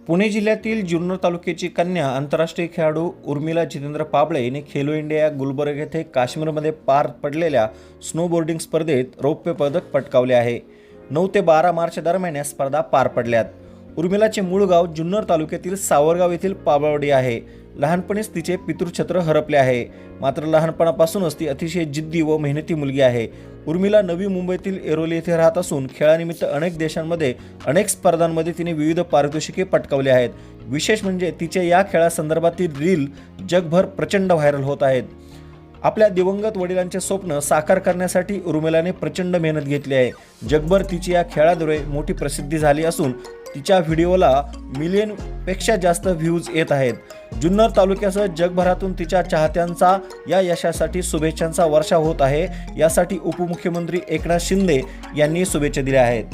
पुणे जिल्ह्यातील जुन्नर तालुक्याची कन्या आंतरराष्ट्रीय खेळाडू उर्मिला जितेंद्र पाबळे हिने खेलो इंडिया गुलबर्ग येथे काश्मीरमध्ये पार पडलेल्या स्नोबोर्डिंग स्पर्धेत रौप्य पदक पटकावले आहे। 9 ते 12 मार्च दरम्यान या स्पर्धा पार पडल्यात। उर्मिलाचे मूळ गाव जुन्नर तालुक्यातील सावरगाव येथील पाबळवाडी आहे। लहानपणीच तिचे पितृछत्र हरपले आहे, मात्र लहानपणापासूनच ती अतिशय जिद्दी व मेहनती मुलगी आहे। उर्मिला नवी मुंबईतील एरोली येथे राहत असून खेळानिमित्त अनेक देशांमध्ये अनेक स्पर्धांमध्ये तिने विविध पारितोषिके पटकावली आहेत। विशेष म्हणजे तिच्या या खेळासंदर्भातील रील जगभर प्रचंड व्हायरल होत आहेत। आपल्या दिवंगत वडिलांचे स्वप्न साकार करण्यासाठी उर्मिलाने प्रचंड मेहनत घेतली आहे। जगभर तिची या खेळाद्वारे मोठी प्रसिद्धी झाली असून तिच्या व्हिडिओला मिलियनपेक्षा जास्त व्ह्यूज येत आहेत। जुन्नर तालुक्यासह जगभरातून तिच्या चाहत्यांचा या यशासाठी शुभेच्छांचा वर्षाव होत आहे। यासाठी उपमुख्यमंत्री एकनाथ शिंदे यांनी शुभेच्छा दिल्या आहेत।